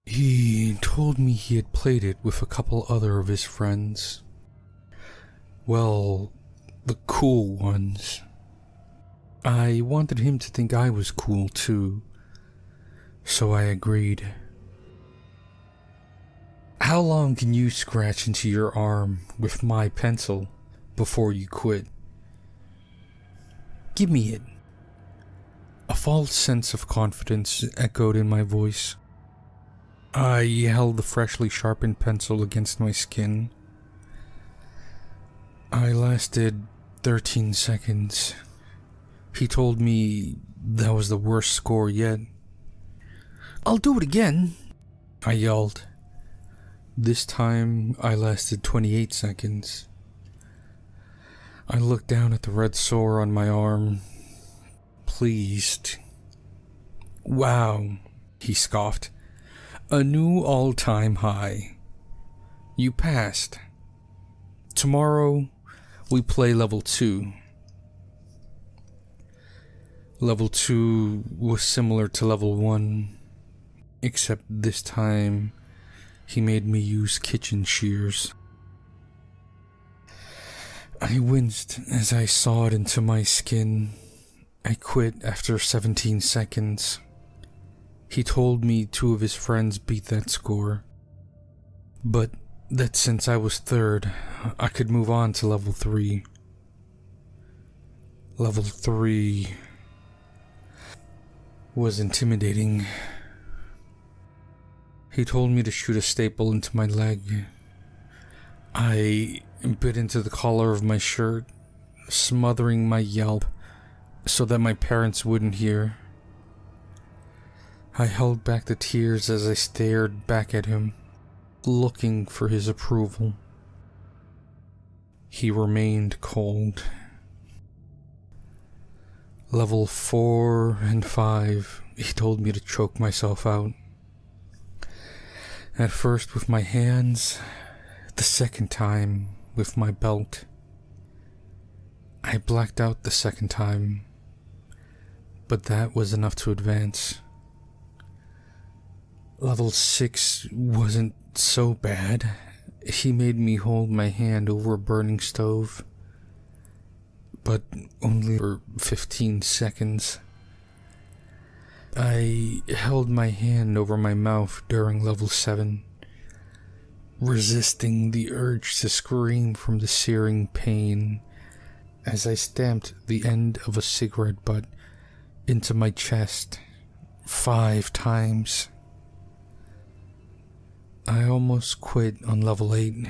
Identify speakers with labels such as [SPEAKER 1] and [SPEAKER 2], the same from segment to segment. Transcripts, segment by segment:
[SPEAKER 1] He told me he had played it with a couple other of his friends. Well, the cool ones. I wanted him to think I was cool too, so I agreed. How long can you scratch into your arm with my pencil before you quit? Give me it. A false sense of confidence echoed in my voice. I held the freshly sharpened pencil against my skin. I lasted 13 seconds. He told me that was the worst score yet. I'll do it again, I yelled. This time I lasted 28 seconds. I looked down at the red sore on my arm, pleased. Wow, he scoffed. A new all-time high. You passed. Tomorrow, we play level 2. Level 2 was similar to level 1, except this time, he made me use kitchen shears. I winced as I sawed into my skin. I quit after 17 seconds. He told me 2 of his friends beat that score, but that since I was 3rd, I could move on to level 3. Level 3 was intimidating. He told me to shoot a staple into my leg. I bit into the collar of my shirt, smothering my yelp so that my parents wouldn't hear. I held back the tears as I stared back at him, looking for his approval. He remained cold. Level 4 and 5, he told me to choke myself out. At first with my hands, the second time with my belt. I blacked out the second time, but that was enough to advance. Level 6 wasn't so bad. He made me hold my hand over a burning stove, but only for 15 seconds. I held my hand over my mouth during level 7, resisting the urge to scream from the searing pain as I stamped the end of a cigarette butt into my chest 5 times. I almost quit on level 8.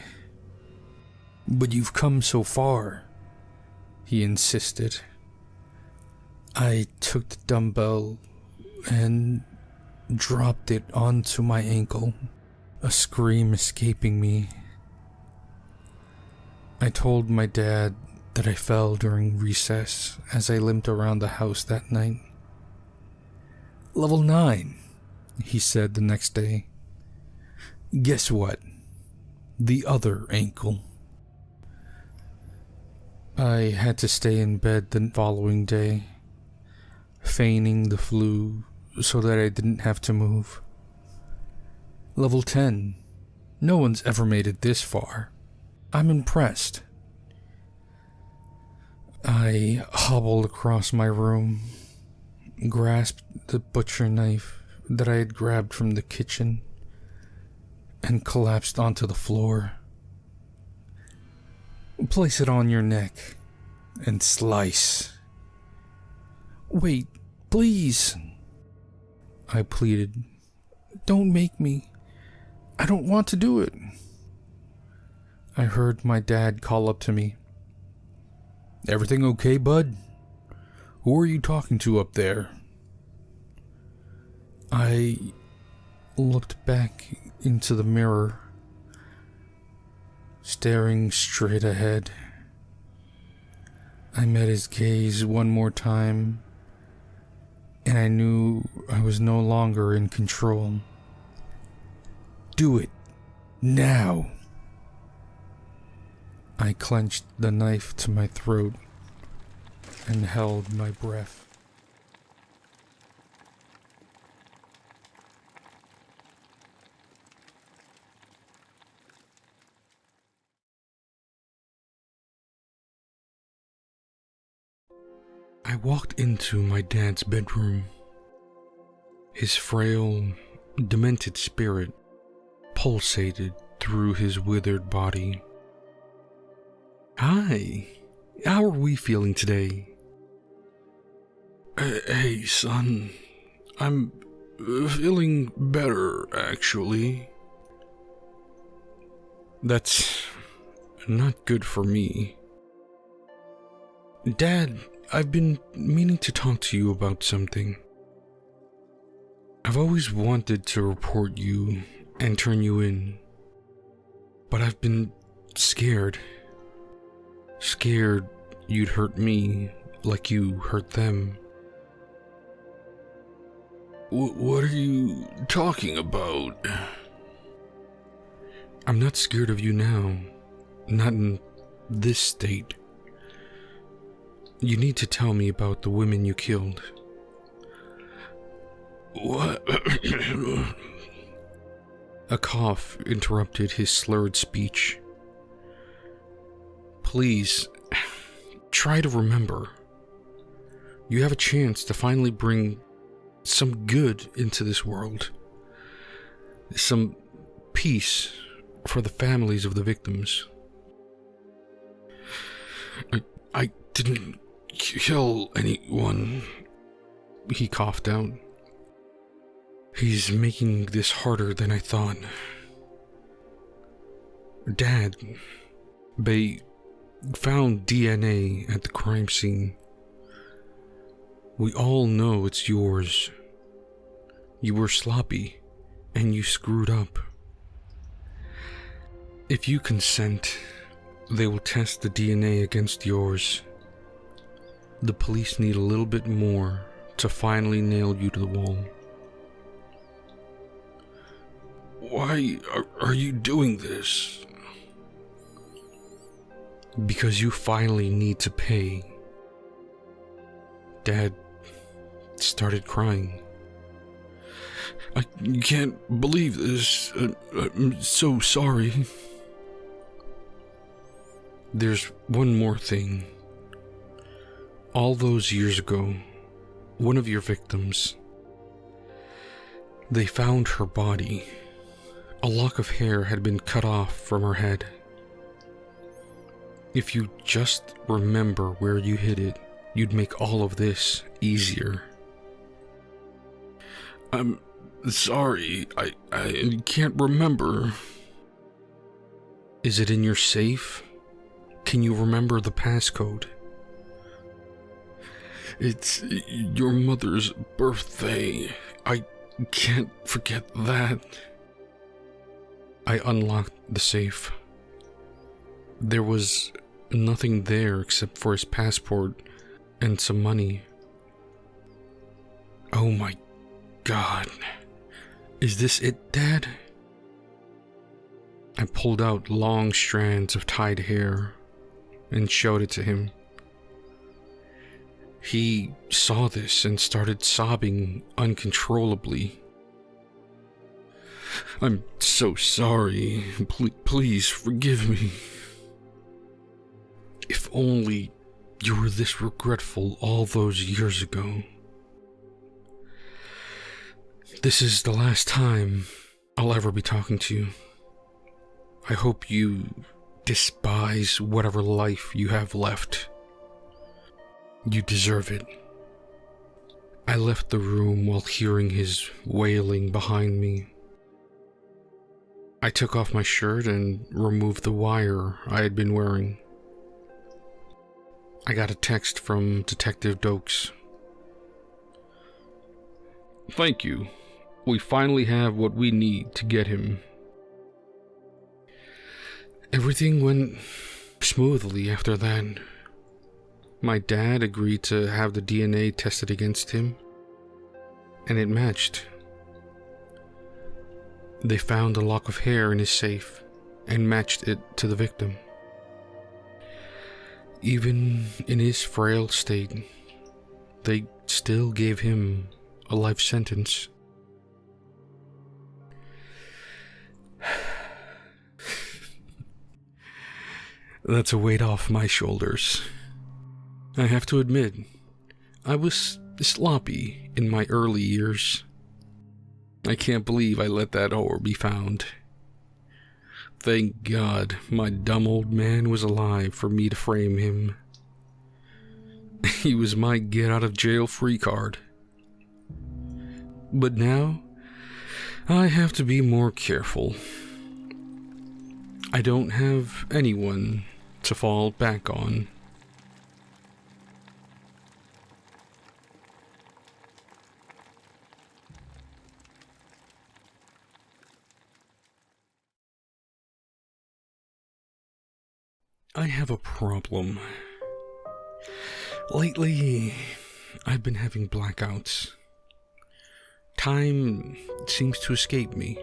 [SPEAKER 1] But you've come so far, he insisted. I took the dumbbell and dropped it onto my ankle, a scream escaping me. I told my dad that I fell during recess as I limped around the house that night. Level 9, he said the next day. Guess what? The other ankle. I had to stay in bed the following day, feigning the flu so that I didn't have to move. Level 10. No one's ever made it this far. I'm impressed. I hobbled across my room, grasped the butcher knife that I had grabbed from the kitchen, and collapsed onto the floor. Place it on your neck and slice. Wait, please, I pleaded. Don't make me. I don't want to do it. I heard my dad call up to me. Everything okay, bud? Who are you talking to up there? I looked back into the mirror, staring straight ahead. I met his gaze one more time, and I knew I was no longer in control. Do it, now. I clenched the knife to my throat and held my breath. I walked into my dad's bedroom. His frail, demented spirit pulsated through his withered body. "Hi, how are we feeling today?" "Hey, son, I'm feeling better, actually." "That's not good for me." "Dad, I've been meaning to talk to you about something. I've always wanted to report you and turn you in, but I've been scared. Scared you'd hurt me like you hurt them." What are you talking about?" "I'm not scared of you now. Not in this state. You need to tell me about the women you killed." "What?" A cough interrupted his slurred speech. "Please, try to remember. You have a chance to finally bring some good into this world. Some peace for the families of the victims." I didn't kill anyone," he coughed out. "He's making this harder than I thought. Dad, they found DNA at the crime scene. We all know it's yours. You were sloppy, and you screwed up. If you consent, they will test the DNA against yours. The police need a little bit more to finally nail you to the wall." "Why are you doing this?" "Because you finally need to pay." Dad started crying. "I can't believe this. I'm so sorry." "There's one more thing. All those years ago, one of your victims, they found her body. A lock of hair had been cut off from her head. If you just remember where you hid it, you'd make all of this easier." "I'm sorry, I can't remember." "Is it in your safe? Can you remember the passcode?" "It's your mother's birthday. I can't forget that." I unlocked the safe. There was nothing there except for his passport and some money. "Oh my God. Is this it, Dad?" I pulled out long strands of tied hair and showed it to him. He saw this and started sobbing uncontrollably. "I'm so sorry. Please forgive me. If only you were this regretful all those years ago. This is the last time I'll ever be talking to you. I hope you despise whatever life you have left. You deserve it." I left the room while hearing his wailing behind me. I took off my shirt and removed the wire I had been wearing. I got a text from Detective Dokes. "Thank you. We finally have what we need to get him." Everything went smoothly after that. My dad agreed to have the DNA tested against him, and it matched. They found a lock of hair in his safe and matched it to the victim. Even in his frail state, they still gave him a life sentence. That's a weight off my shoulders. I have to admit, I was sloppy in my early years. I can't believe I let that whore be found. Thank God my dumb old man was alive for me to frame him. He was my get-out-of-jail-free card. But now, I have to be more careful. I don't have anyone to fall back on. I have a problem. Lately, I've been having blackouts. Time seems to escape me.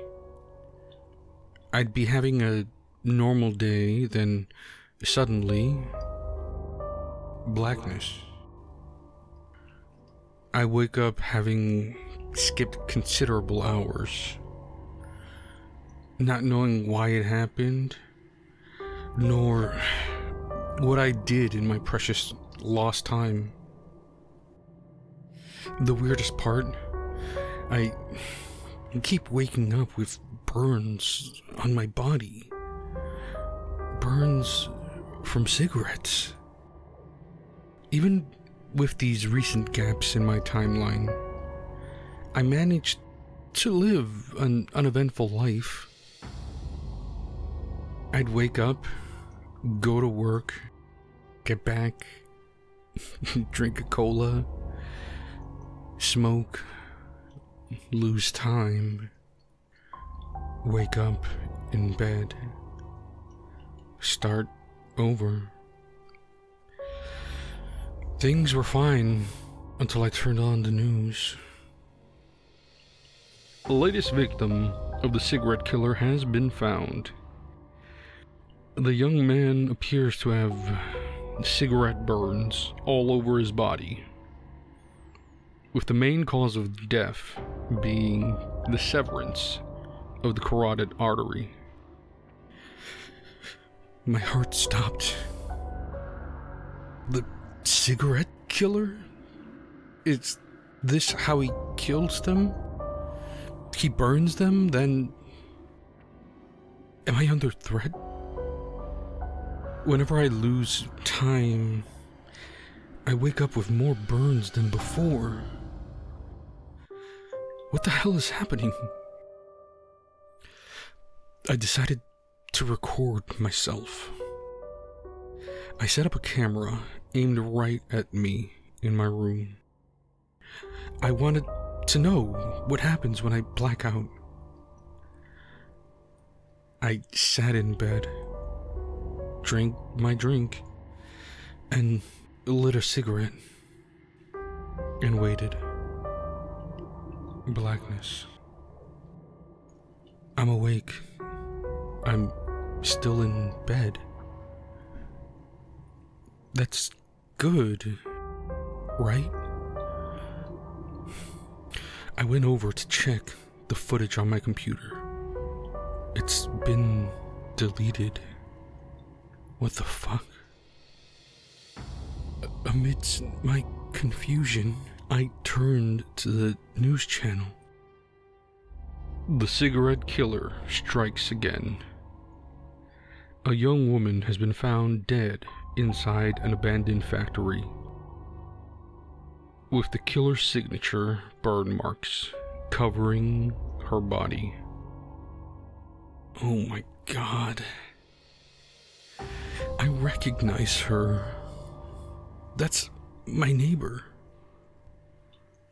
[SPEAKER 1] I'd be having a normal day, then suddenly, blackness. I wake up having skipped considerable hours, not knowing why it happened, nor what I did in my precious lost time. The weirdest part, I keep waking up with burns on my body. Burns from cigarettes. Even with these recent gaps in my timeline, I managed to live an uneventful life. I'd wake up, go to work, get back, drink a cola, smoke, lose time, wake up in bed, start over. Things were fine until I turned on the news. The latest victim of the cigarette killer has been found. The young man appears to have cigarette burns all over his body, with the main cause of death being the severance of the carotid artery. My heart stopped. The cigarette killer? Is this how he kills them? He burns them, then... Am I under threat? Whenever I lose time, I wake up with more burns than before. What the hell is happening? I decided to record myself. I set up a camera aimed right at me in my room. I wanted to know what happens when I black out. I sat in bed, drank my drink, and lit a cigarette, and waited. Blackness. I'm awake. I'm still in bed. That's good, right? I went over to check the footage on my computer. It's been deleted. What the fuck? Amidst my confusion, I turned to the news channel. The cigarette killer strikes again. A young woman has been found dead inside an abandoned factory, with the killer's signature burn marks covering her body. Oh my God. I recognize her. That's my neighbor.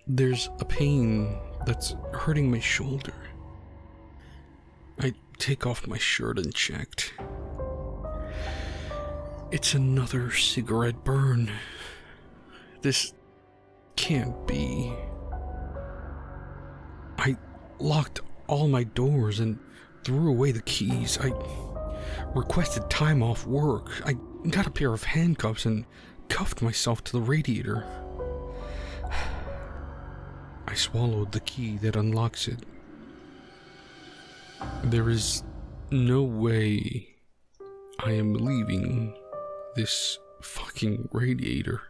[SPEAKER 1] There's a pain that's hurting my shoulder. I take off my shirt and checked. It's another cigarette burn. This can't be. I locked all my doors and threw away the keys. I requested time off work. I got a pair of handcuffs and cuffed myself to the radiator. I swallowed the key that unlocks it. There is no way I am leaving this fucking radiator.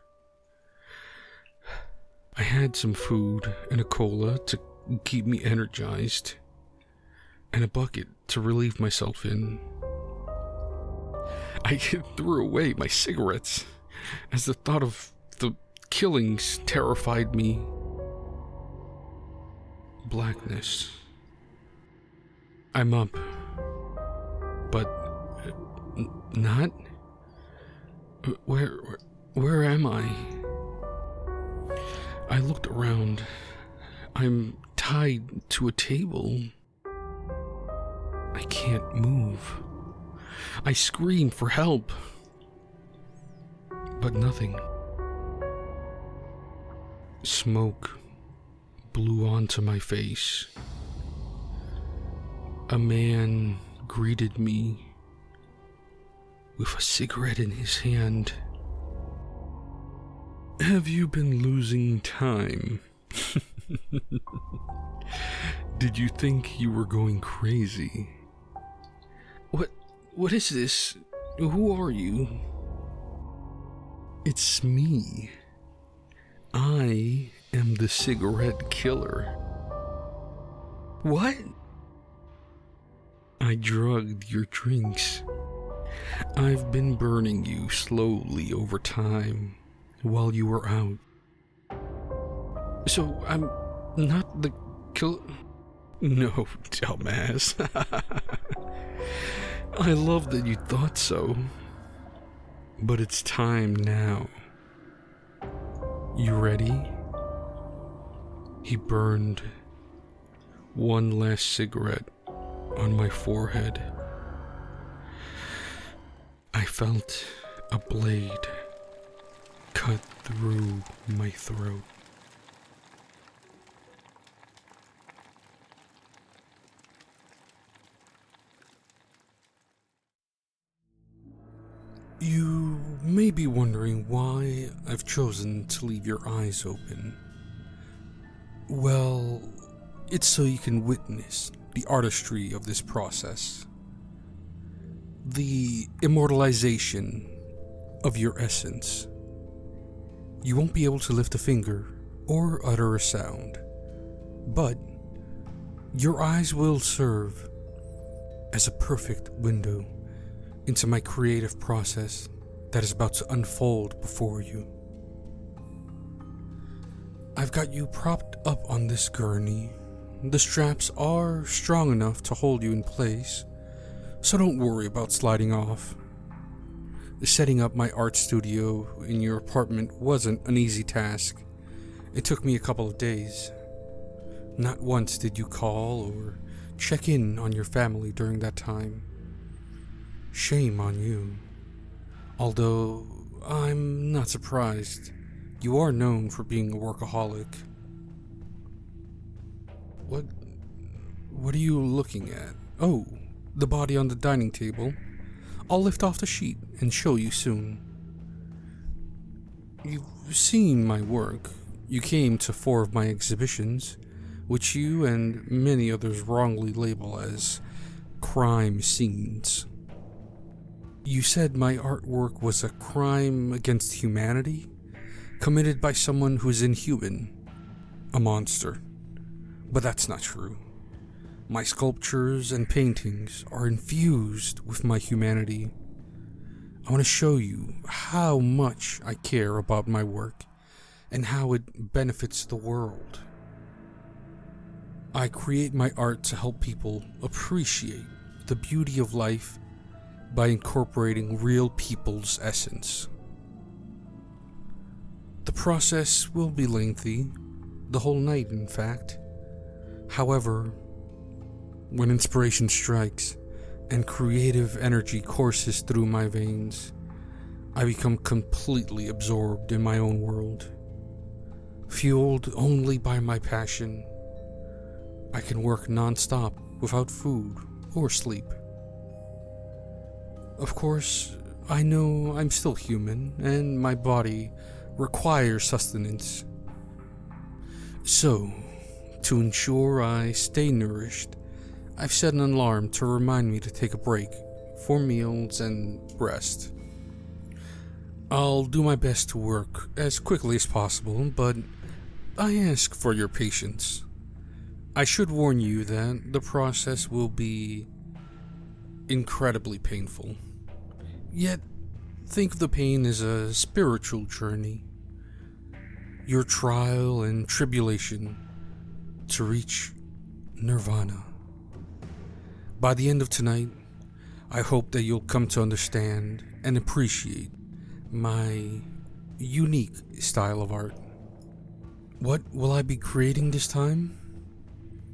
[SPEAKER 1] I had some food and a cola to keep me energized, and a bucket to relieve myself in. I threw away my cigarettes as the thought of the killings terrified me. Blackness. I'm up, but not. Where am I? I looked around. I'm tied to a table. I can't move. I scream for help, but nothing. Smoke blew onto my face. A man greeted me with a cigarette in his hand. Have you been losing time? Did you think you were going crazy? What is this? Who are you? It's me. I am the cigarette killer. What? I drugged your drinks. I've been burning you slowly over time while you were out. So I'm not the killer? No, dumbass. I love that you thought so. But it's time now. You ready? He burned one last cigarette on my forehead. I felt a blade cut through my throat. You may be wondering why I've chosen to leave your eyes open. Well, it's so you can witness the artistry of this process. The immortalization of your essence. You won't be able to lift a finger or utter a sound, but your eyes will serve as a perfect window into my creative process that is about to unfold before you. I've got you propped up on this gurney. The straps are strong enough to hold you in place, so don't worry about sliding off. Setting up my art studio in your apartment wasn't an easy task. It took me a couple of days. Not once did you call or check in on your family during that time. Shame on you. Although, I'm not surprised. You are known for being a workaholic. What are you looking at? Oh, the body on the dining table. I'll lift off the sheet and show you soon. You've seen my work. You came to 4 of my exhibitions, which you and many others wrongly label as crime scenes. You said my artwork was a crime against humanity, committed by someone who's inhuman, a monster. But that's not true. My sculptures and paintings are infused with my humanity. I want to show you how much I care about my work and how it benefits the world. I create my art to help people appreciate the beauty of life by incorporating real people's essence. The process will be lengthy, the whole night in fact. However, when inspiration strikes and creative energy courses through my veins, I become completely absorbed in my own world. Fueled only by my passion, I can work non-stop without food or sleep. Of course, I know I'm still human and my body requires sustenance. So, to ensure I stay nourished, I've set an alarm to remind me to take a break for meals and rest. I'll do my best to work as quickly as possible, but I ask for your patience. I should warn you that the process will be incredibly painful. Yet, think of the pain as a spiritual journey. Your trial and tribulation to reach nirvana. By the end of tonight, I hope that you'll come to understand and appreciate my unique style of art. What will I be creating this time?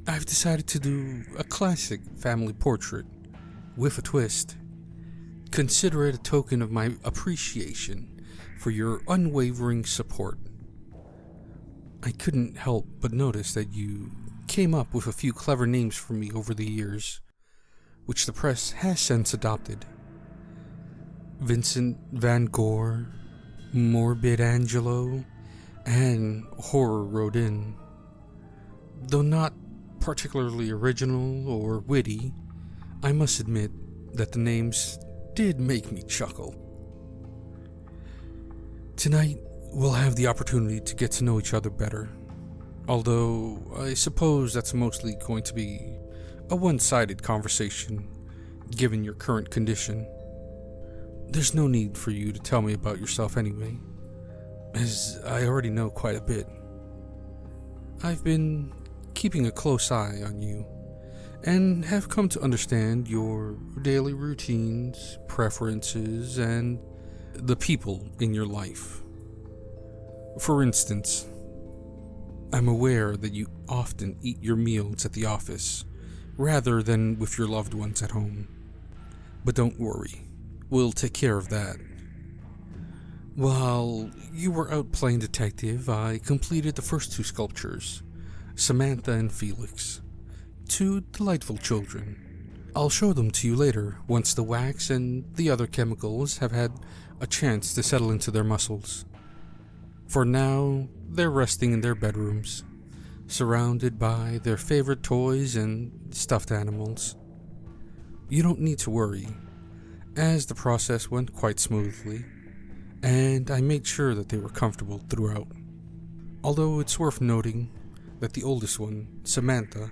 [SPEAKER 1] I've decided to do a classic family portrait with a twist. Consider it a token of my appreciation for your unwavering support. I couldn't help but notice that you came up with a few clever names for me over the years, which the press has since adopted. Vincent Van Gogh, Morbid Angelo, and Horror Rodin. Though not particularly original or witty, I must admit that the names did make me chuckle. Tonight, we'll have the opportunity to get to know each other better, although I suppose that's mostly going to be a one-sided conversation, given your current condition. There's no need for you to tell me about yourself anyway, as I already know quite a bit. I've been keeping a close eye on you, and have come to understand your daily routines, preferences, and the people in your life. For instance, I'm aware that you often eat your meals at the office, rather than with your loved ones at home. But don't worry, we'll take care of that. While you were out playing detective, I completed the first two sculptures, Samantha and Felix. Two delightful children. I'll show them to you later, once the wax and the other chemicals have had a chance to settle into their muscles. For now, they're resting in their bedrooms, surrounded by their favorite toys and stuffed animals. You don't need to worry, as the process went quite smoothly, and I made sure that they were comfortable throughout. Although it's worth noting that the oldest one, Samantha,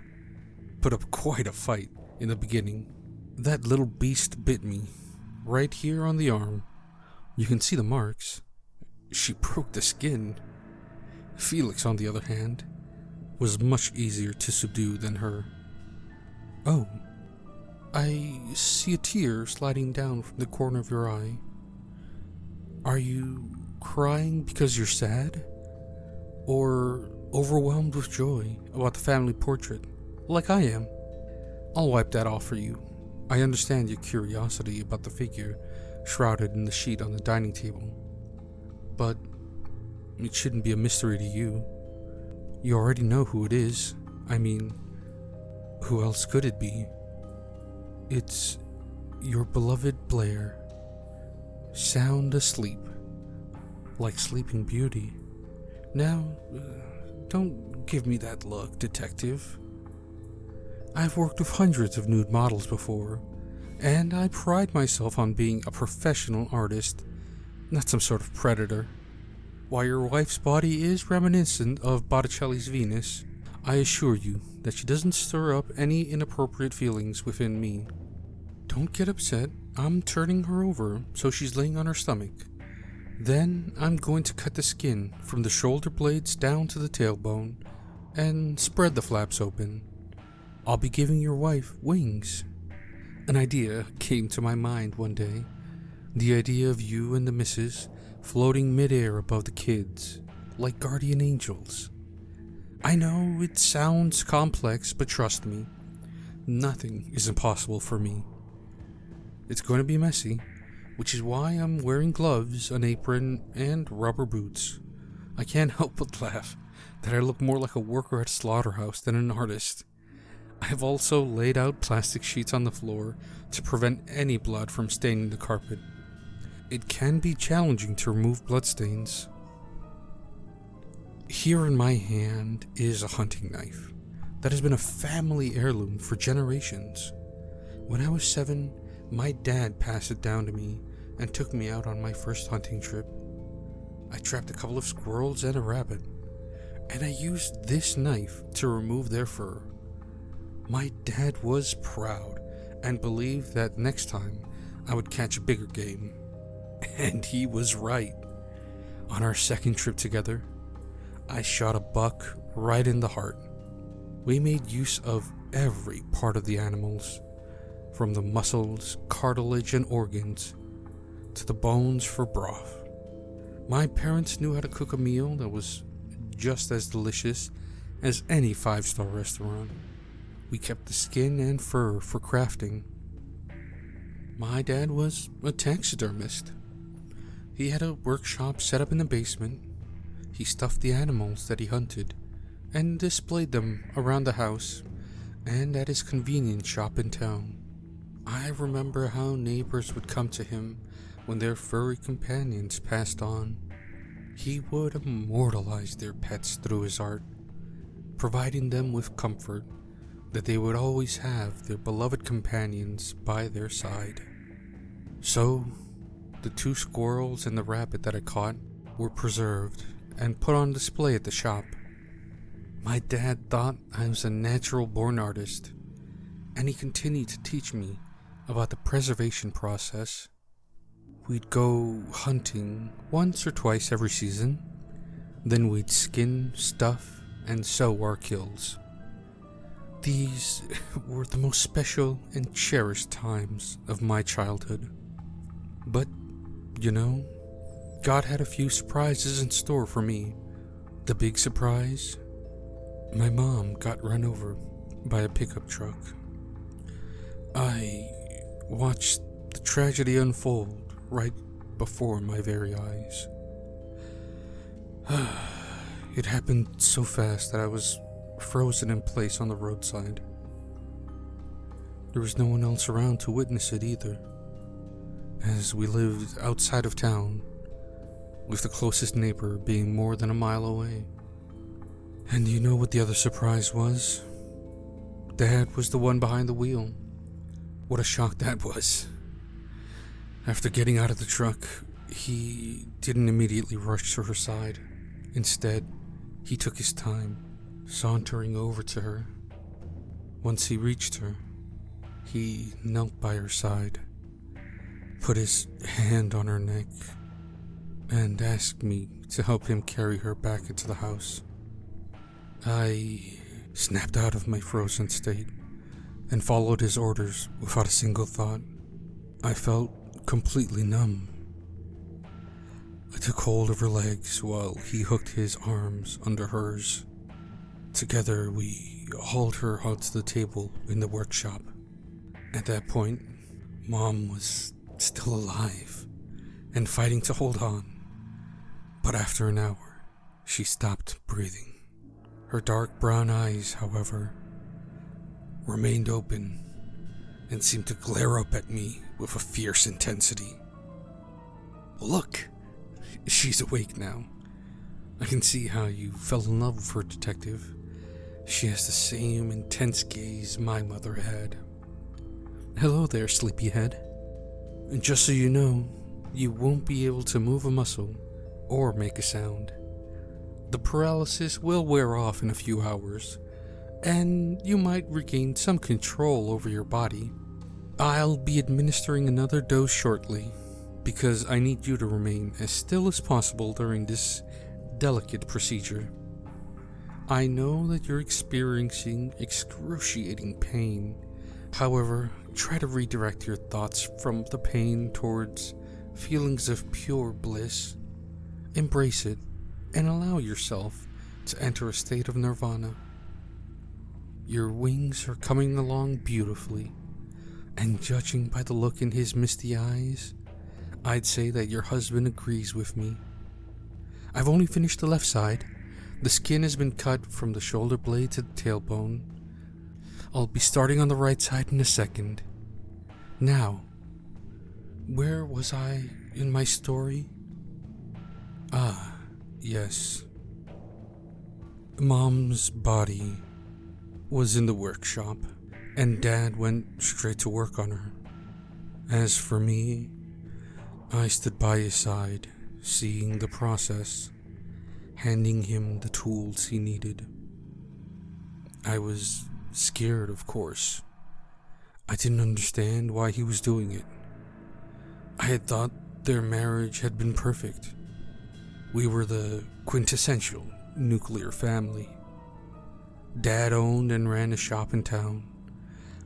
[SPEAKER 1] put up quite a fight in the beginning. That little beast bit me, right here on the arm. You can see the marks. She broke the skin. Felix, on the other hand, was much easier to subdue than her. Oh, I see a tear sliding down from the corner of your eye. Are you crying because you're sad? Or overwhelmed with joy about the family portrait, like I am? I'll wipe that off for you. I understand your curiosity about the figure shrouded in the sheet on the dining table. But it shouldn't be a mystery to you. You already know who it is. I mean, who else could it be? It's your beloved Blair, sound asleep, like Sleeping Beauty. Now, don't give me that look, detective. I've worked with hundreds of nude models before, and I pride myself on being a professional artist, not some sort of predator. While your wife's body is reminiscent of Botticelli's Venus, I assure you that she doesn't stir up any inappropriate feelings within me. Don't get upset. I'm turning her over so she's laying on her stomach. Then I'm going to cut the skin from the shoulder blades down to the tailbone and spread the flaps open. I'll be giving your wife wings. An idea came to my mind one day. The idea of you and the missus floating midair above the kids, like guardian angels. I know it sounds complex, but trust me, nothing is impossible for me. It's going to be messy, which is why I'm wearing gloves, an apron, and rubber boots. I can't help but laugh that I look more like a worker at a slaughterhouse than an artist. I have also laid out plastic sheets on the floor to prevent any blood from staining the carpet. It can be challenging to remove bloodstains. Here in my hand is a hunting knife that has been a family heirloom for generations. When I was 7, my dad passed it down to me and took me out on my first hunting trip. I trapped a couple of squirrels and a rabbit.
[SPEAKER 2] and I used this knife to remove their fur. My dad was proud and believed that next time I would catch a bigger game. And he was right. On our second trip together, I shot a buck right in the heart. We made use of every part of the animals, from the muscles, cartilage, and organs, to the bones for broth. My parents knew how to cook a meal that was just as delicious as any 5-star restaurant. We kept the skin and fur for crafting. My dad was a taxidermist. He had a workshop set up in the basement. He stuffed the animals that he hunted and displayed them around the house and at his convenience shop in town. I remember how neighbors would come to him when their furry companions passed on. He would immortalize their pets through his art, providing them with comfort that they would always have their beloved companions by their side. So, the 2 squirrels and the rabbit that I caught were preserved and put on display at the shop. My dad thought I was a natural-born artist, and he continued to teach me about the preservation process. We'd go hunting once or twice every season, then we'd skin, stuff, and sew our kills. These were the most special and cherished times of my childhood. But, God had a few surprises in store for me. The big surprise? My mom got run over by a pickup truck. I watched the tragedy unfold right before my very eyes. It happened so fast that I was frozen in place on the roadside. There was no one else around to witness it either, as we lived outside of town, with the closest neighbor being more than a mile away. And you know what the other surprise was? Dad was the one behind the wheel. What a shock that was. After getting out of the truck, he didn't immediately rush to her side. Instead, he took his time, sauntering over to her. Once he reached her, he knelt by her side, put his hand on her neck, and asked me to help him carry her back into the house. I snapped out of my frozen state and followed his orders without a single thought. I felt completely numb. I took hold of her legs while he hooked his arms under hers. Together, we hauled her onto the table in the workshop. At that point, Mom was still alive and fighting to hold on. But after an hour, she stopped breathing. Her dark brown eyes, however, remained open and seemed to glare up at me with a fierce intensity. Look, she's awake now. I can see how you fell in love with her, Detective. She has the same intense gaze my mother had. Hello there, sleepyhead. And just so you know, you won't be able to move a muscle or make a sound. The paralysis will wear off in a few hours, and you might regain some control over your body. I'll be administering another dose shortly, because I need you to remain as still as possible during this delicate procedure. I know that you're experiencing excruciating pain. However, try to redirect your thoughts from the pain towards feelings of pure bliss. Embrace it and allow yourself to enter a state of nirvana. Your wings are coming along beautifully, and judging by the look in his misty eyes, I'd say that your husband agrees with me. I've only finished the left side. The skin has been cut from the shoulder blade to the tailbone. I'll be starting on the right side in a second. Now, where was I in my story? Yes. Mom's body was in the workshop, and Dad went straight to work on her. As for me, I stood by his side, seeing the process. handing him the tools he needed. I was scared, of course. I didn't understand why he was doing it. I had thought their marriage had been perfect. We were the quintessential nuclear family. Dad owned and ran a shop in town.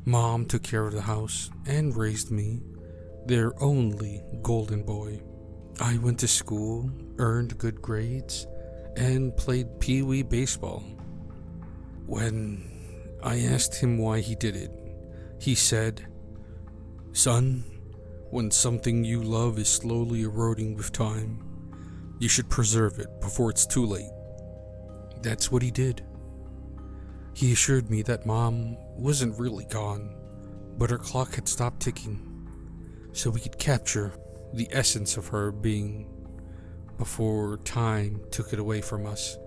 [SPEAKER 2] Mom took care of the house and raised me, their only golden boy. I went to school, earned good grades, and played pee-wee baseball. When I asked him why he did it, he said, "Son, when something you love is slowly eroding with time, you should preserve it before it's too late." That's what he did. He assured me that Mom wasn't really gone, but her clock had stopped ticking, so we could capture the essence of her being before time took it away from us.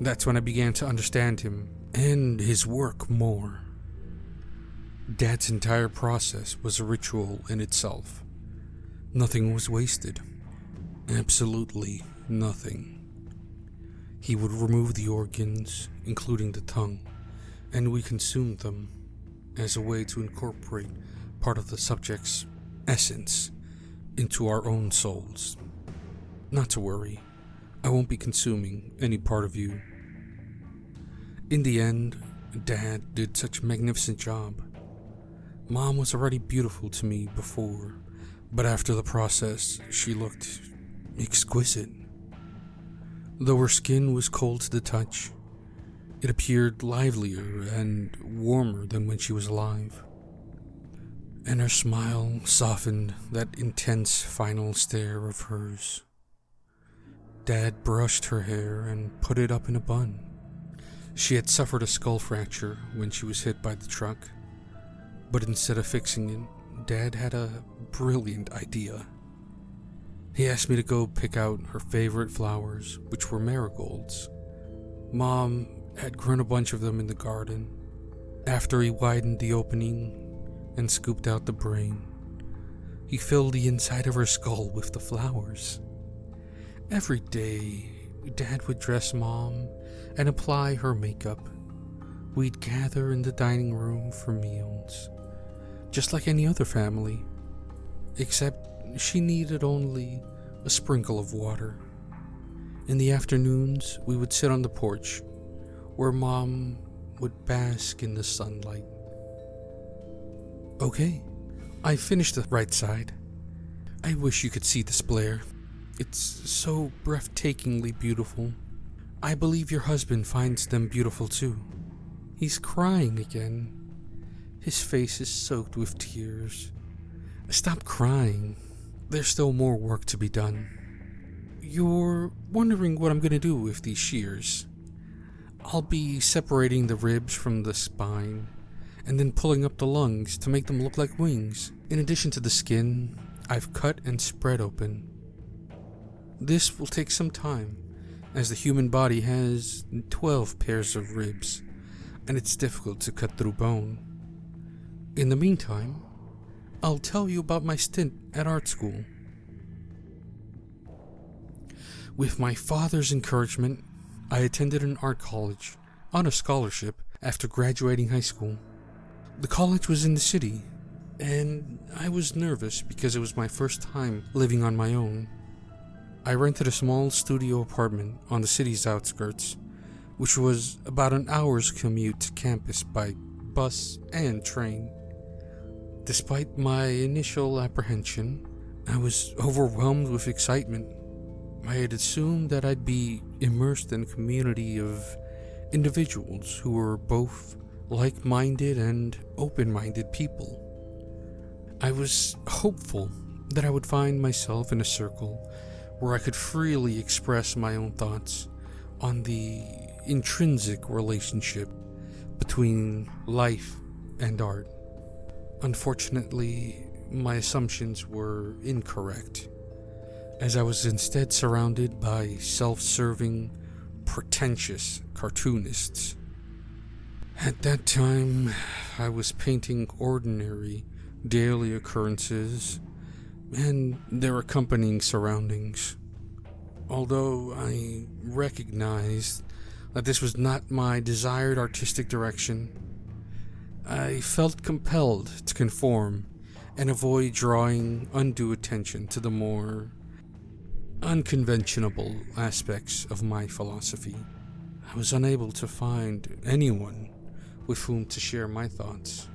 [SPEAKER 2] That's when I began to understand him and his work more. Dad's entire process was a ritual in itself. Nothing was wasted. Absolutely nothing. He would remove the organs, including the tongue, and we consumed them as a way to incorporate part of the subject's essence into our own souls. Not to worry, I won't be consuming any part of you. In the end, Dad did such a magnificent job. Mom was already beautiful to me before, but after the process, she looked exquisite. Though her skin was cold to the touch, it appeared livelier and warmer than when she was alive. And her smile softened that intense final stare of hers. Dad brushed her hair and put it up in a bun. She had suffered a skull fracture when she was hit by the truck, but instead of fixing it, Dad had a brilliant idea. He asked me to go pick out her favorite flowers, which were marigolds. Mom had grown a bunch of them in the garden. After he widened the opening and scooped out the brain, he filled the inside of her skull with the flowers. Every day, Dad would dress Mom and apply her makeup. We'd gather in the dining room for meals, just like any other family, except she needed only a sprinkle of water. In the afternoons, we would sit on the porch, where Mom would bask in the sunlight. Okay, I finished the right side. I wish you could see this, Blair. It's so breathtakingly beautiful. I believe your husband finds them beautiful too. He's crying again. His face is soaked with tears. Stop crying. There's still more work to be done. You're wondering what I'm gonna do with these shears. I'll be separating the ribs from the spine and then pulling up the lungs to make them look like wings. In addition to the skin, I've cut and spread open. This will take some time, as the human body has 12 pairs of ribs, and it's difficult to cut through bone. In the meantime, I'll tell you about my stint at art school. With my father's encouragement, I attended an art college on a scholarship after graduating high school. The college was in the city, and I was nervous because it was my first time living on my own. I rented a small studio apartment on the city's outskirts, which was about an hour's commute to campus by bus and train. Despite my initial apprehension, I was overwhelmed with excitement. I had assumed that I'd be immersed in a community of individuals who were both like-minded and open-minded people. I was hopeful that I would find myself in a circle where I could freely express my own thoughts on the intrinsic relationship between life and art. Unfortunately, my assumptions were incorrect, as I was instead surrounded by self-serving, pretentious cartoonists. At that time, I was painting ordinary, daily occurrences and their accompanying surroundings. Although I recognized that this was not my desired artistic direction, I felt compelled to conform and avoid drawing undue attention to the more unconventional aspects of my philosophy. I was unable to find anyone with whom to share my thoughts.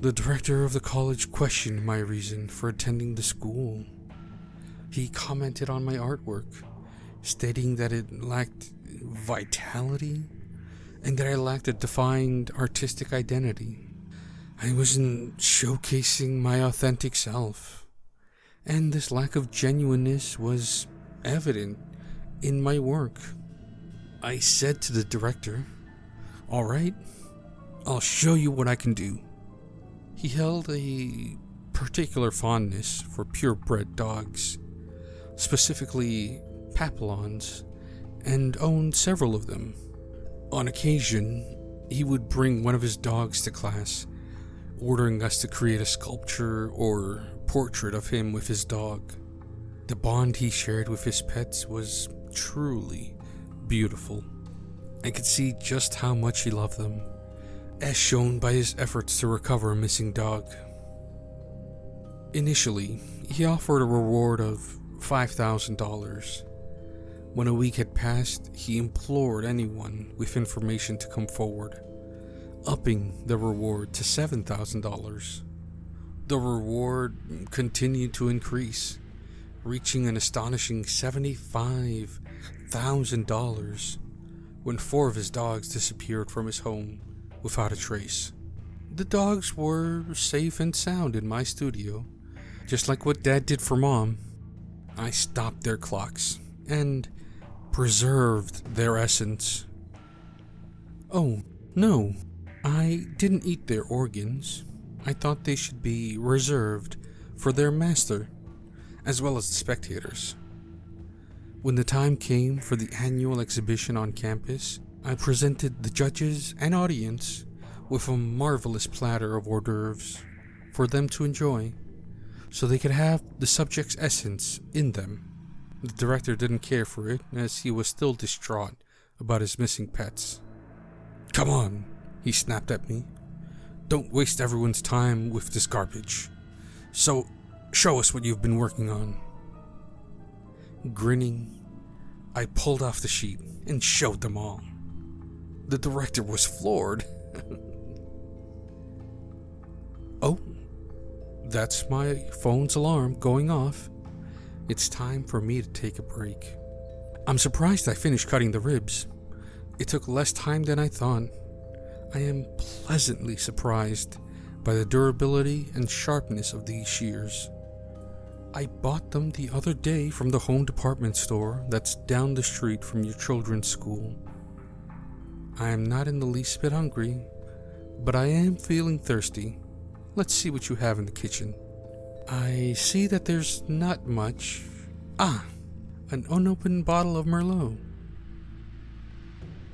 [SPEAKER 2] The director of the college questioned my reason for attending the school. He commented on my artwork, stating that it lacked vitality and that I lacked a defined artistic identity. I wasn't showcasing my authentic self, and this lack of genuineness was evident in my work. I said to the director, "All right, I'll show you what I can do." He held a particular fondness for purebred dogs, specifically Papillons, and owned several of them. On occasion, he would bring one of his dogs to class, ordering us to create a sculpture or portrait of him with his dog. The bond he shared with his pets was truly beautiful. I could see just how much he loved them, as shown by his efforts to recover a missing dog. Initially, he offered a reward of $5,000. When a week had passed, he implored anyone with information to come forward, upping the reward to $7,000. The reward continued to increase, reaching an astonishing $75,000 when 4 of his dogs disappeared from his home without a trace. The dogs were safe and sound in my studio, just like what Dad did for Mom. I stopped their clocks and preserved their essence. Oh, no, I didn't eat their organs. I thought they should be reserved for their master, as well as the spectators. When the time came for the annual exhibition on campus, I presented the judges and audience with a marvelous platter of hors d'oeuvres for them to enjoy, so they could have the subject's essence in them. The director didn't care for it, as he was still distraught about his missing pets. "Come on," he snapped at me. "Don't waste everyone's time with this garbage. So, show us what you've been working on." Grinning, I pulled off the sheet and showed them all. The director was floored. "Oh, that's my phone's alarm going off. It's time for me to take a break. I'm surprised I finished cutting the ribs. It took less time than I thought. I am pleasantly surprised by the durability and sharpness of these shears. I bought them the other day from the home department store that's down the street from your children's school. I am not in the least bit hungry, but I am feeling thirsty. Let's see what you have in the kitchen." I see that there's not much. Ah, an unopened bottle of Merlot.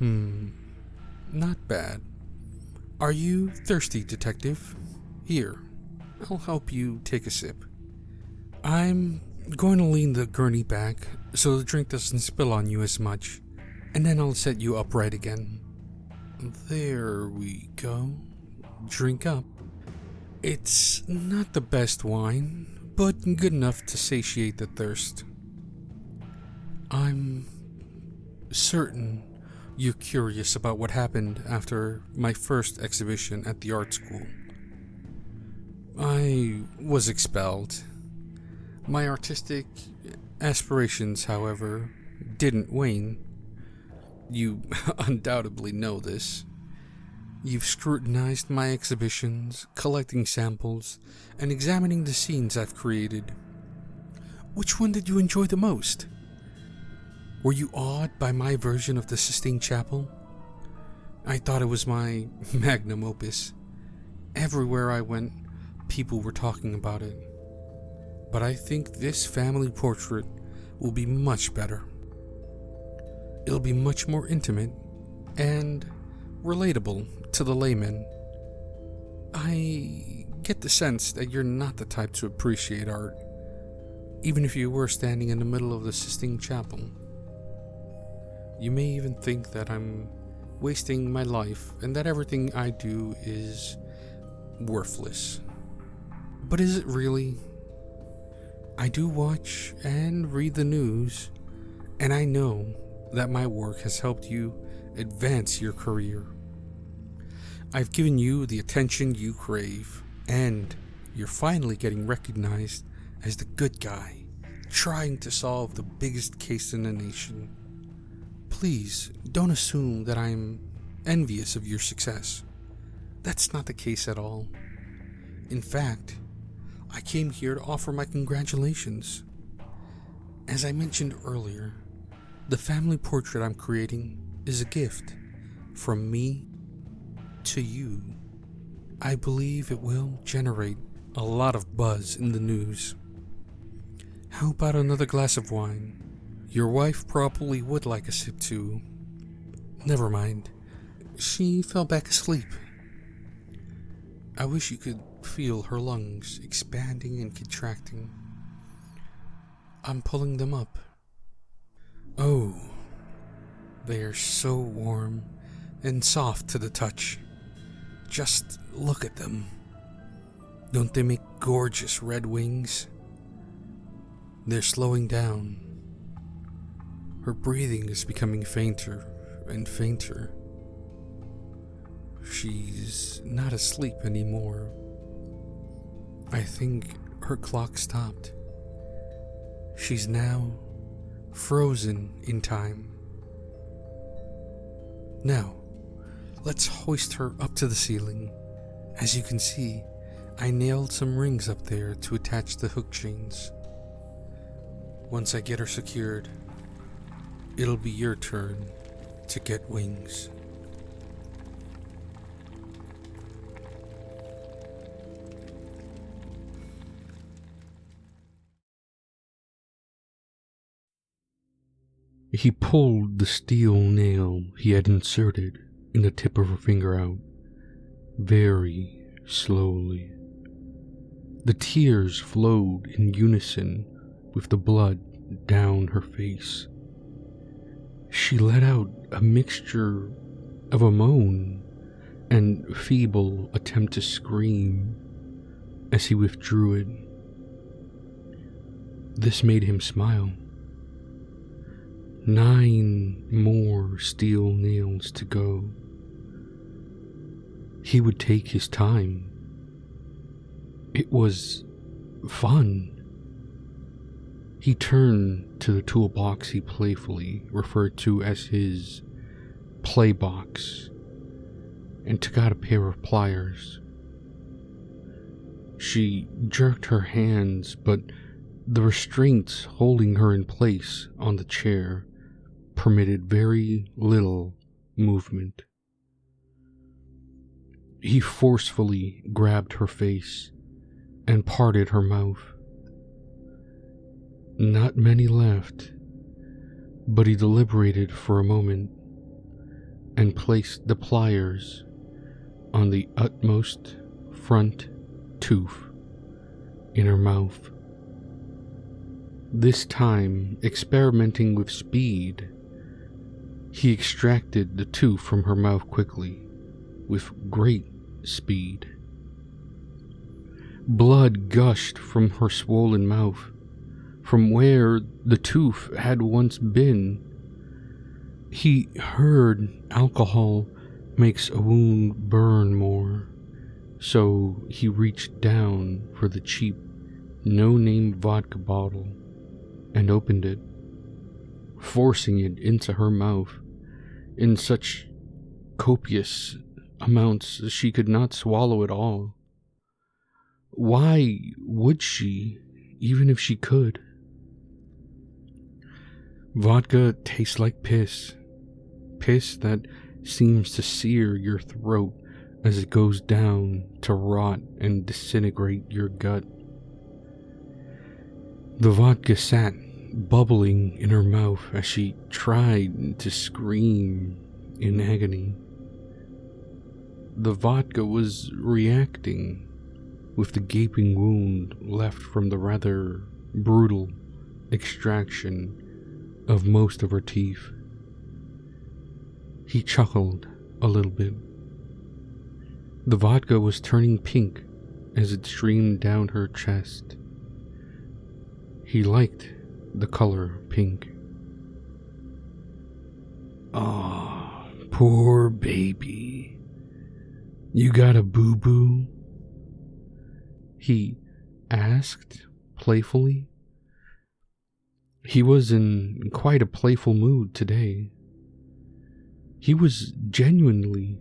[SPEAKER 2] Not bad. Are you thirsty, detective? Here, I'll help you take a sip. I'm going to lean the gurney back so the drink doesn't spill on you as much, and then I'll set you upright again. There we go. Drink up. It's not the best wine, but good enough to satiate the thirst. I'm certain you're curious about what happened after my first exhibition at the art school. I was expelled. My artistic aspirations, however, didn't wane. You undoubtedly know this. You've scrutinized my exhibitions, collecting samples, and examining the scenes I've created. Which one did you enjoy the most? Were you awed by my version of the Sistine Chapel? I thought it was my magnum opus. Everywhere I went, people were talking about it. But I think this family portrait will be much better. It'll be much more intimate and relatable to the layman. I get the sense that you're not the type to appreciate art. even if you were standing in the middle of the Sistine Chapel. You may even think that I'm wasting my life and that everything I do is worthless. But is it really? I do watch and read the news, and I know that my work has helped you advance your career. I've given you the attention you crave, and you're finally getting recognized as the good guy, trying to solve the biggest case in the nation. Please, don't assume that I'm envious of your success. That's not the case at all. In fact, I came here to offer my congratulations. As I mentioned earlier, the family portrait I'm creating is a gift from me to you. I believe it will generate a lot of buzz in the news. How about another glass of wine? Your wife probably would like a sip too. Never mind. She fell back asleep. I wish you could feel her lungs expanding and contracting. I'm pulling them up. Oh, they are so warm and soft to the touch. Just look at them. Don't they make gorgeous red wings? They're slowing down. Her breathing is becoming fainter and fainter. She's not asleep anymore. I think her clock stopped. She's now frozen in time. Now, let's hoist her up to the ceiling. As you can see, I nailed some rings up there to attach the hook chains. Once I get her secured, it'll be your turn to get wings.
[SPEAKER 3] He pulled the steel nail he had inserted in the tip of her finger out, very slowly. The tears flowed in unison with the blood down her face. She let out a mixture of a moan and feeble attempt to scream as he withdrew it. This made him smile. 9 more steel nails to go. He would take his time. It was fun. He turned to the toolbox he playfully referred to as his play box and took out a pair of pliers. She jerked her hands, but the restraints holding her in place on the chair permitted very little movement. He forcefully grabbed her face and parted her mouth. Not many left, but he deliberated for a moment and placed the pliers on the utmost front tooth in her mouth. This time, experimenting with speed, he extracted the tooth from her mouth quickly, with great speed. Blood gushed from her swollen mouth, from where the tooth had once been. He heard alcohol makes a wound burn more, so he reached down for the cheap, no-name vodka bottle and opened it, forcing it into her mouth in such copious amounts that she could not swallow it all. Why would she, even if she could? Vodka tastes like piss. Piss that seems to sear your throat as it goes down to rot and disintegrate your gut. The vodka sat bubbling in her mouth as she tried to scream in agony. The vodka was reacting with the gaping wound left from the rather brutal extraction of most of her teeth. He chuckled a little bit. The vodka was turning pink as it streamed down her chest. He liked the color pink. "Ah, poor baby. You got a boo-boo?" he asked playfully. He was in quite a playful mood today. He was genuinely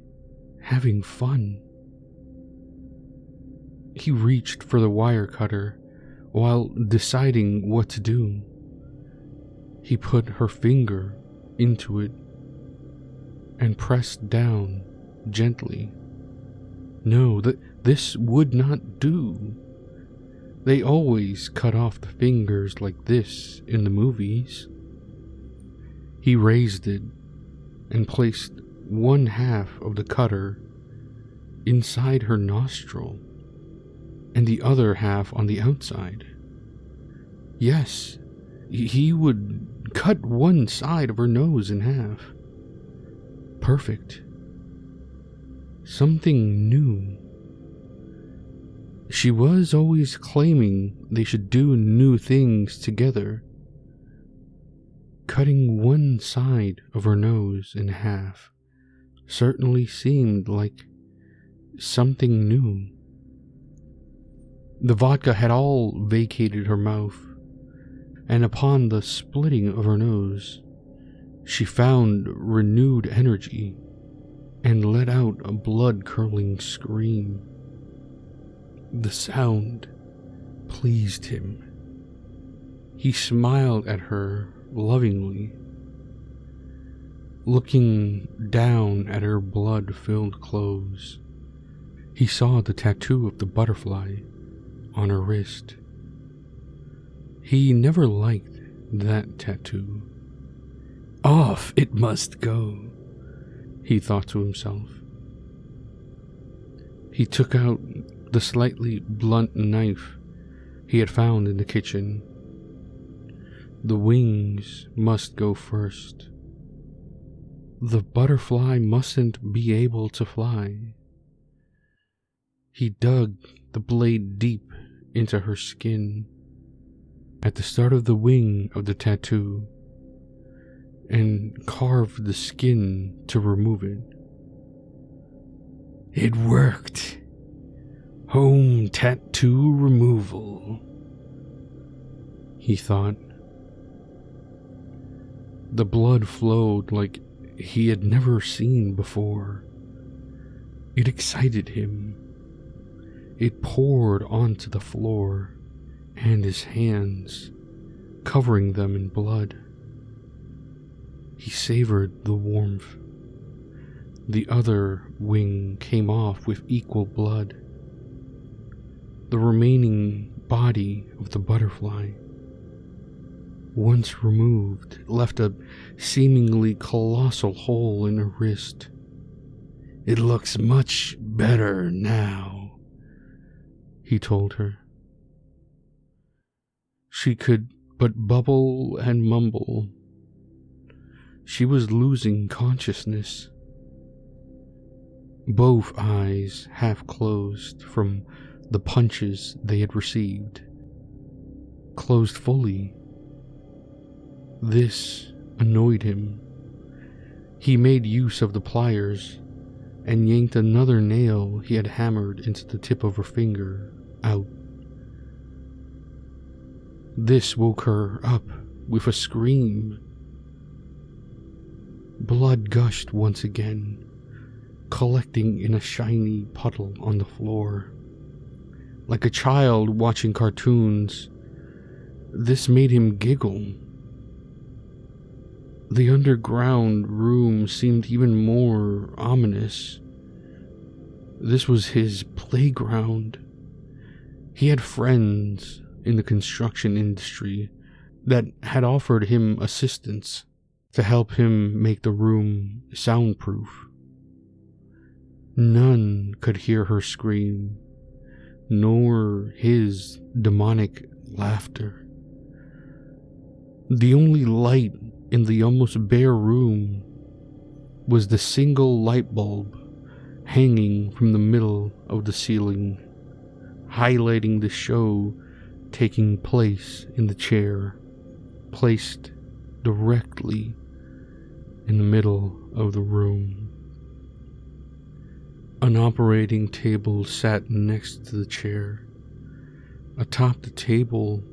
[SPEAKER 3] having fun. He reached for the wire cutter while deciding what to do. He put her finger into it and pressed down gently. No, this would not do. They always cut off the fingers like this in the movies. He raised it and placed one half of the cutter inside her nostril and the other half on the outside. Yes, he would cut one side of her nose in half. Perfect. Something new. She was always claiming they should do new things together. Cutting one side of her nose in half certainly seemed like something new. The vodka had all vacated her mouth, and upon the splitting of her nose, she found renewed energy and let out a blood-curdling scream. The sound pleased him. He smiled at her lovingly, looking down at her blood-filled clothes. He saw the tattoo of the butterfly on her wrist. He never liked that tattoo. Off it must go, he thought to himself. He took out the slightly blunt knife he had found in the kitchen. The wings must go first. The butterfly mustn't be able to fly. He dug the blade deep into her skin at the start of the wing of the tattoo and carved the skin to remove it. It worked. Home tattoo removal, he thought. The blood flowed like he had never seen before. It excited him. It poured onto the floor and his hands, covering them in blood. He savored the warmth. The other wing came off with equal blood. The remaining body of the butterfly, once removed, left a seemingly colossal hole in her wrist. It looks much better now, he told her. She could but bubble and mumble. She was losing consciousness. Both eyes half closed from the punches they had received. Closed fully. This annoyed him. He made use of the pliers and yanked another nail he had hammered into the tip of her finger out. This woke her up with a scream. Blood gushed once again, collecting in a shiny puddle on the floor. Like a child watching cartoons, this made him giggle. The underground room seemed even more ominous. This was his playground. He had friends in the construction industry that had offered him assistance to help him make the room soundproof. None could hear her scream, nor his demonic laughter. The only light in the almost bare room was the single light bulb hanging from the middle of the ceiling, highlighting the show taking place in the chair, placed directly in the middle of the room. An operating table sat next to the chair. Atop the table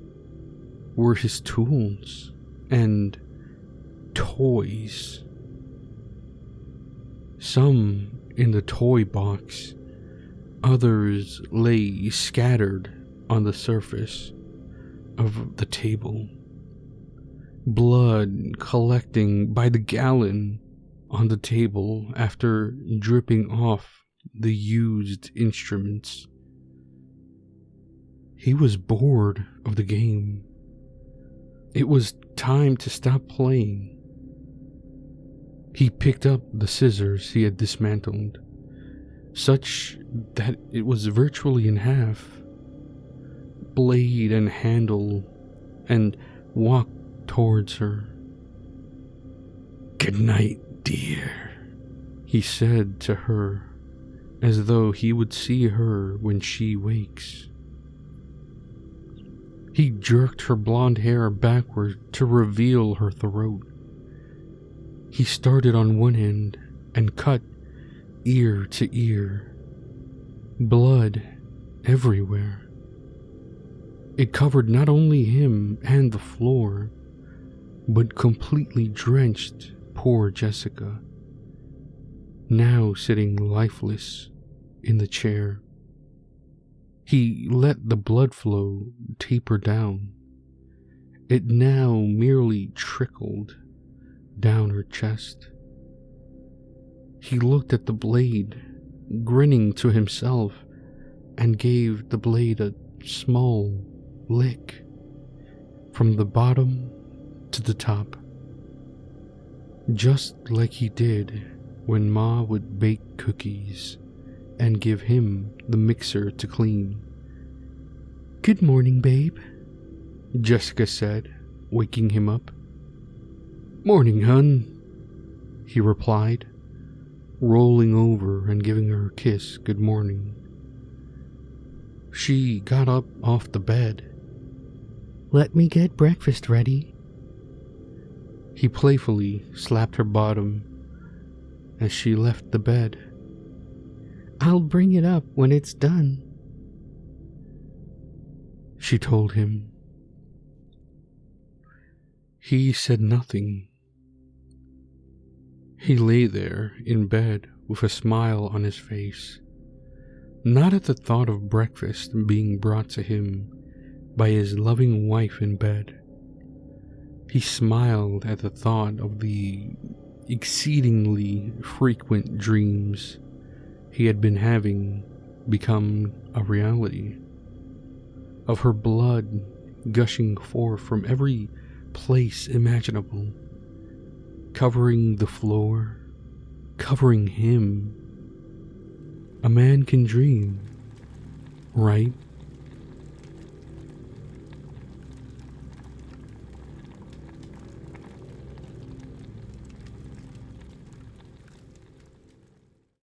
[SPEAKER 3] were his tools and toys. Some in the toy box, others lay scattered on the surface of the table. Blood collecting by the gallon on the table after dripping off the used instruments. He was bored of the game. It was time to stop playing. He picked up the scissors he had dismantled, such that it was virtually in half, blade and handle, and walked towards her. "Good night, dear," he said to her, as though he would see her when she wakes. He jerked her blonde hair backward to reveal her throat. He started on one end and cut ear to ear. Blood everywhere. It covered not only him and the floor, but completely drenched poor Jessica, now sitting lifeless in the chair. He let the blood flow taper down. It now merely trickled down her chest. He looked at the blade, grinning to himself, and gave the blade a small lick from the bottom to the top, just like he did when Ma would bake cookies and give him the mixer to clean. "Good morning, babe," Jessica said, waking him up. "Morning, hun," he replied, rolling over and giving her a kiss good morning. She got up off the bed. "Let me get breakfast ready." He playfully slapped her bottom as she left the bed. "I'll bring it up when it's done," she told him. He said nothing. He lay there in bed with a smile on his face, not at the thought of breakfast being brought to him by his loving wife in bed. He smiled at the thought of the exceedingly frequent dreams he had been having become a reality, of her blood gushing forth from every place imaginable, covering the floor, covering him. A man can dream, right?